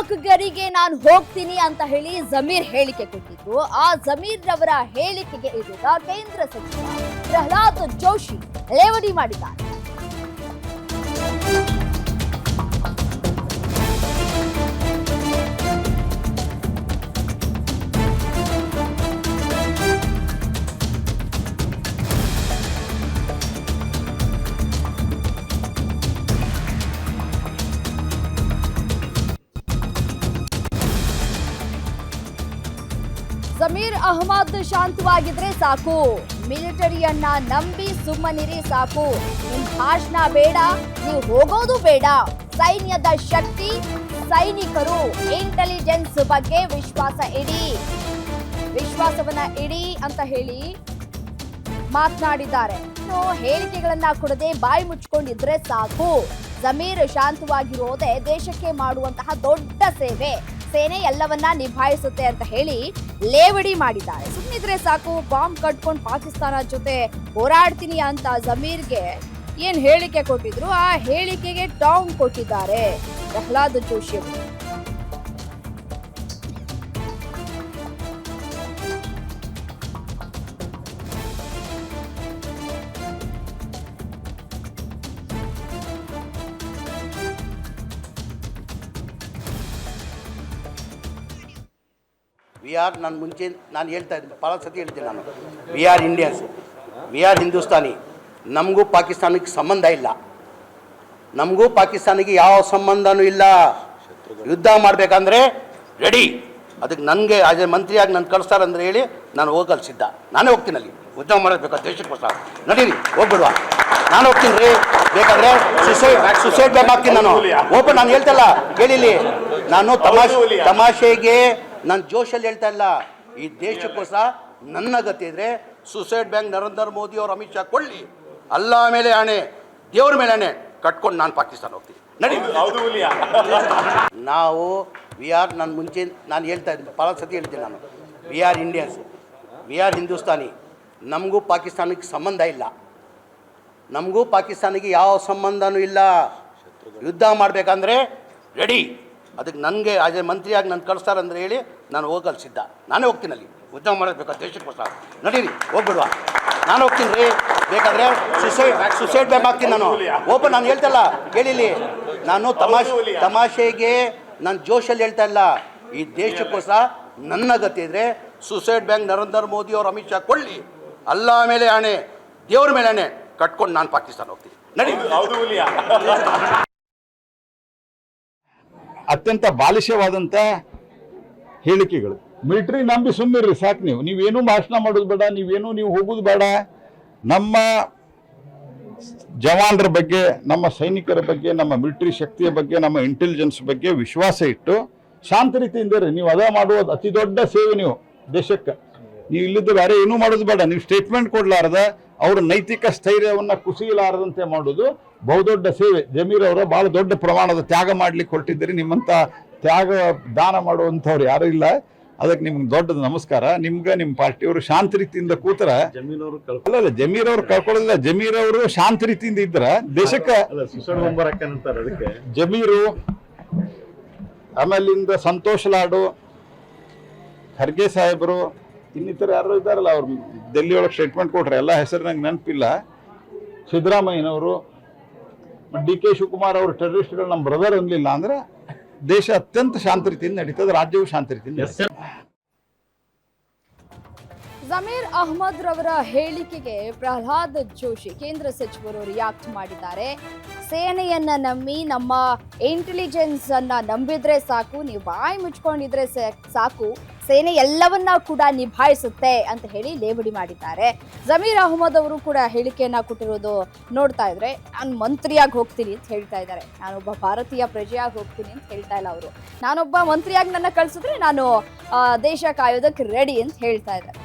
ಪಾಕ್ ಗರಿಗೆ ನಾನು ಹೋಗ್ತೀನಿ ಅಂತ ಹೇಳಿ ಜಮೀರ್ ಹೇಳಿಕೆ ಕೊಟ್ಟಿದ್ರು. ಆ ಜಮೀರ್ ರವರ ಹೇಳಿಕೆಗೆ ಇದೀಗ ಕೇಂದ್ರ ಸಚಿವ ಪ್ರಹ್ಲಾದ್ ಜೋಶಿ ಲೇವಡಿ ಮಾಡಿದ್ದಾರೆ. ಜಮೀರ್ ಅಹ್ಮದ್ ಶಾಂತವಾಗಿದ್ರೆ ಸಾಕು, ಮಿಲಿಟರಿಯನ್ನ ನಂಬಿ ಸುಮ್ಮನಿರಿ ಸಾಕು, ನಿಮ್ ಭಾಷಣ ಬೇಡ, ನೀವು ಹೋಗೋದು ಬೇಡ, ಸೈನ್ಯದ ಶಕ್ತಿ, ಸೈನಿಕರು, ಇಂಟೆಲಿಜೆನ್ಸ್ ಬಗ್ಗೆ ವಿಶ್ವಾಸವನ್ನ ಇಡಿ ಅಂತ ಹೇಳಿ ಮಾತನಾಡಿದ್ದಾರೆ. ಇನ್ನು ಹೇಳಿಕೆಗಳನ್ನ ಕೊಡದೆ ಬಾಯಿ ಮುಚ್ಕೊಂಡಿದ್ರೆ ಸಾಕು, ಜಮೀರ್ ಶಾಂತವಾಗಿರೋದೇ ದೇಶಕ್ಕೆ ಮಾಡುವಂತಹ ದೊಡ್ಡ ಸೇವೆ, ಸೇನೆ ಎಲ್ಲವನ್ನ ನಿಭಾಯಿಸುತ್ತೆ ಅಂತ ಹೇಳಿ ಲೇವಡಿ ಮಾಡಿದ್ದಾರೆ. ಸುಮ್ಮನಿದ್ರೆ ಸಾಕು, ಬಾಂಬ್ ಕಟ್ಕೊಂಡು ಪಾಕಿಸ್ತಾನ ಜೊತೆ ಹೋರಾಡ್ತೀನಿ ಅಂತ ಜಮೀರ್ಗೆ ಏನ್ ಹೇಳಿಕೆ ಕೊಟ್ಟಿದ್ರು, ಆ ಹೇಳಿಕೆಗೆ ಟಾಂಗ್ ಕೊಟ್ಟಿದ್ದಾರೆ ಪ್ರಹ್ಲಾದ್ ಜೋಶಿ ಅವರು. ನಾನು ಹೇಳ್ತಾ ಇದ್ದೆ, ಭಾಳ ಸತಿ ಹೇಳ್ತೀನಿ ನಾನು, we are Indians, we are Hindustani. ನಮಗೂ ಪಾಕಿಸ್ತಾನಕ್ಕೆ ಸಂಬಂಧ ಇಲ್ಲ, ನಮಗೂ ಪಾಕಿಸ್ತಾನಿಗೆ ಯಾವ ಸಂಬಂಧನೂ ಇಲ್ಲ. ಯುದ್ಧ ಮಾಡಬೇಕಂದ್ರೆ ರೆಡಿ, ಅದಕ್ಕೆ ನನಗೆ ಆಸ್ ಎ ಮಂತ್ರಿಯಾಗಿ ನಾನು ಕಳಿಸ್ತಾರಂದ್ರೆ ಹೇಳಿ ನಾನು ಹೋಗಲು ಸಿದ್ಧ. ನಾನೇ ಹೋಗ್ತೀನಿ, ಅಲ್ಲಿ ಯುದ್ಧ ಮಾಡಬೇಕು ದೇಶಕ್ಕೋಸ್ಕರ, ನಡೀರಿ ಹೋಗ್ಬಿಡುವ, ನಾನು ಹೋಗ್ತೀನಿ ರೀ. ಬೇಕಾದ್ರೆ ಸುಸೈಡ್ ಬ್ಯಾಗ್ ಹಾಕ್ತೀನಿ ನಾನು, ಓಪನ್. ನಾನು ಹೇಳ್ತಲ್ಲ ಕೇಳಿಲಿ, ನಾನು ತಮಾಷೆಗೆ ನಾನು ಜೋಶಲ್ಲಿ ಹೇಳ್ತಾ ಇಲ್ಲ. ಈ ದೇಶಕ್ಕೋಸ್ಕರ ನನ್ನ ಗತಿ ಇದ್ರೆ ಸುಸೈಡ್ ಬ್ಯಾಂಕ್ ನರೇಂದ್ರ ಮೋದಿ ಅವರು ಅಮಿತ್ ಶಾ ಕೊಳ್ಳಿ, ಅಲ್ಲ ಮೇಲೆ ಆಣೆ, ದೇವ್ರ ಮೇಲೆ ಆಣೆ ಕಟ್ಕೊಂಡು ನಾನು ಪಾಕಿಸ್ತಾನ ಹೋಗ್ತೀನಿ, ನಡಿ. ನಾವು ನಾನು ಹೇಳ್ತಾ ಇದ್ದೆ, ಭಾಳ ಸತಿ ಹೇಳ್ತೀನಿ ನಾನು, we are Indians, we are Hindustani. ನಮಗೂ ಪಾಕಿಸ್ತಾನಕ್ಕೆ ಸಂಬಂಧ ಇಲ್ಲ, ನಮಗೂ ಪಾಕಿಸ್ತಾನಿಗೆ ಯಾವ ಸಂಬಂಧನೂ ಇಲ್ಲ. ಯುದ್ಧ ಮಾಡಬೇಕಂದ್ರೆ ರೆಡಿ, ಅದಕ್ಕೆ ನನಗೆ ಆಸ್ ಎ ಮಂತ್ರಿಯಾಗಿ ನಾನು ಕಳಿಸ್ತಾರಂದ್ರೆ ಹೇಳಿ ನಾನು ಹೋಗಲು ಸಿದ್ಧ. ನಾನೇ ಹೋಗ್ತೀನಿ, ಅಲ್ಲಿ ಯುದ್ಧ ಮಾಡಬೇಕು ದೇಶಕ್ಕೋಸ್ಕರ, ನಡೀರಿ ಹೋಗ್ಬಿಡುವ, ನಾನು ಹೋಗ್ತೀನಿ ರೀ. ಬೇಕಾದ್ರೆ ಸುಸೈಡ್ ಬ್ಯಾಗ್ ಹಾಕ್ತೀನಿ ನಾನು, ಓಪನ್. ನಾನು ಹೇಳ್ತಲ್ಲ ಕೇಳಿಲಿ, ನಾನು ತಮಾಷೆಗೆ ನಾನು ಜೋಶಲ್ಲಿ ಹೇಳ್ತಾ ಇಲ್ಲ. ಈ ದೇಶಕ್ಕೋಸ್ಕರ ನನ್ನ ಗತಿ ಇದ್ರೆ ಸುಸೈಡ್ ಬ್ಯಾಂಕ್ ನರೇಂದ್ರ ಮೋದಿ ಅವರು ಅಮಿತ್ ಶಾ ಕೊಳ್ಳಿ, ಅಲ್ಲ ಮೇಲೆ ಆಣೆ, ದೇವ್ರ ಮೇಲೆ ಆಣೆ ಕಟ್ಕೊಂಡು ನಾನು ಪಾಕಿಸ್ತಾನ ಹೋಗ್ತೀನಿ, ನಡಿ. ಅತ್ಯಂತ ಬಾಲಿಶವಾದಂಥ ಹೇಳಿಕೆಗಳು. ಮಿಲಿಟರಿ ನಂಬಿ ಸುಮ್ಮನಿರ್ರಿ ಸಾಕು, ನೀವೇನೂ ಭಾಷಣ ಮಾಡೋದು ಬೇಡ, ನೀವು ಹೋಗೋದು ಬೇಡ. ನಮ್ಮ ಜವಾನರ ಬಗ್ಗೆ, ನಮ್ಮ ಸೈನಿಕರ ಬಗ್ಗೆ, ನಮ್ಮ ಮಿಲಿಟರಿ ಶಕ್ತಿಯ ಬಗ್ಗೆ, ನಮ್ಮ ಇಂಟೆಲಿಜೆನ್ಸ್ ಬಗ್ಗೆ ವಿಶ್ವಾಸ ಇಟ್ಟು ಶಾಂತ ರೀತಿಯಿಂದ ಇರ್ರಿ. ನೀವು ಅದ ಮಾಡುವುದು ಅತಿ ದೊಡ್ಡ ಸೇವೆ. ನೀವು ದೇಶಕ್ಕೆ ನೀವು ಇಲ್ಲಿದ್ದು ಬೇರೆ ಏನೂ ಮಾಡೋದು ಬೇಡ. ನೀವು ಸ್ಟೇಟ್ಮೆಂಟ್ ಕೊಡಲಾರ್ದ, ಅವರ ನೈತಿಕ ಸ್ಥೈರ್ಯವನ್ನು ಕುಸಿಯಲಾರದಂತೆ ಮಾಡೋದು ಬಹುದೊಡ್ಡ ಸೇವೆ. ಜಮೀರ್ ಅವರ ಭಾಳ ದೊಡ್ಡ ಪ್ರಮಾಣದ ತ್ಯಾಗ ಮಾಡ್ಲಿಕ್ಕೆ ಹೊರಟಿದ್ದೀರಿ. ನಿಮ್ಮಂಥ ತ್ಯಾಗ ದಾನ ಮಾಡುವಂಥವ್ರು ಯಾರೂ ಇಲ್ಲ. ಅದಕ್ಕೆ ನಿಮ್ಗೆ ದೊಡ್ಡದು ನಮಸ್ಕಾರ. ನಿಮ್ಗೆ ನಿಮ್ಮ ಪಾರ್ಟಿಯವರು ಶಾಂತ ರೀತಿಯಿಂದ ಕೂತರ, ಅಲ್ಲ ಜಮೀರ್ ಅವ್ರು ಕಳ್ಕೊಳ್ಳೋದಿಲ್ಲ. ಜಮೀರ್ ಅವರು ಶಾಂತ ರೀತಿಯಿಂದ ಇದ್ರ ದೇಶಕ್ಕೆ ಜಮೀರು, ಆಮೇಲಿಂದ ಸಂತೋಷ್ ಲಾಡು, ಖರ್ಗೆ ಸಾಹೇಬರು, ಇನ್ನಿತರ ಯಾರು ಇದ್ದಾರಲ್ಲ, ಅವ್ರು ಡೆಲ್ಲಿ ಒಳಗೆ ಸ್ಟೇಟ್ಮೆಂಟ್ ಕೊಟ್ರೆ ಎಲ್ಲ ಹೆಸರು ನಂಗೆ ನೆನಪಿಲ್ಲ. ಸಿದ್ದರಾಮಯ್ಯನವರು, ಡಿ ಕೆ ಶಿವಕುಮಾರ್ ಅವರು ಟೆರರಿಸ್ಟ್ಗಳು ನಮ್ಮ ಬ್ರದರ್ ಅನ್ಲಿಲ್ಲ ಅಂದ್ರೆ ದೇಶ ಅತ್ಯಂತ ಶಾಂತ ರೀತಿಯಿಂದ ನಡೀತದೆ, ರಾಜ್ಯವು ಶಾಂತ ರೀತಿಯಿಂದ. ಜಮೀರ್ ಅಹ್ಮದ್ ರವರ ಹೇಳಿಕೆಗೆ ಪ್ರಹ್ಲಾದ್ ಜೋಶಿ ಕೇಂದ್ರ ಸಚಿವರು ರಿಯಾಕ್ಟ್ ಮಾಡಿದ್ದಾರೆ. ಸೇನೆಯನ್ನ ನಂಬಿ, ನಮ್ಮ ಇಂಟೆಲಿಜೆನ್ಸ್ ಅನ್ನ ನಂಬಿದ್ರೆ ಸಾಕು, ನೀವು ಬಾಯಿ ಮುಚ್ಕೊಂಡಿದ್ರೆ ಸಾಕು, ಸೇನೆ ಎಲ್ಲವನ್ನ ಕೂಡ ನಿಭಾಯಿಸುತ್ತೆ ಅಂತ ಹೇಳಿ ಲೇವಡಿ ಮಾಡಿದ್ದಾರೆ. ಜಮೀರ್ ಅಹ್ಮದ್ ಅವರು ಕೂಡ ಹೇಳಿಕೆಯನ್ನ ಕೊಟ್ಟಿರೋದು ನೋಡ್ತಾ ಇದ್ರೆ, ನಾನು ಮಂತ್ರಿಯಾಗಿ ಹೋಗ್ತೀನಿ ಅಂತ ಹೇಳ್ತಾ ಇದ್ದಾರೆ. ನಾನೊಬ್ಬ ಭಾರತೀಯ ಪ್ರಜೆಯಾಗಿ ಹೋಗ್ತೀನಿ ಅಂತ ಹೇಳ್ತಾ ಇಲ್ಲ ಅವರು. ನಾನೊಬ್ಬ ಮಂತ್ರಿಯಾಗಿ ನನ್ನ ಕಳಿಸಿದ್ರೆ ನಾನು ದೇಶ ಕಾಯೋದಕ್ಕೆ ರೆಡಿ ಅಂತ ಹೇಳ್ತಾ ಇದ್ದಾರೆ.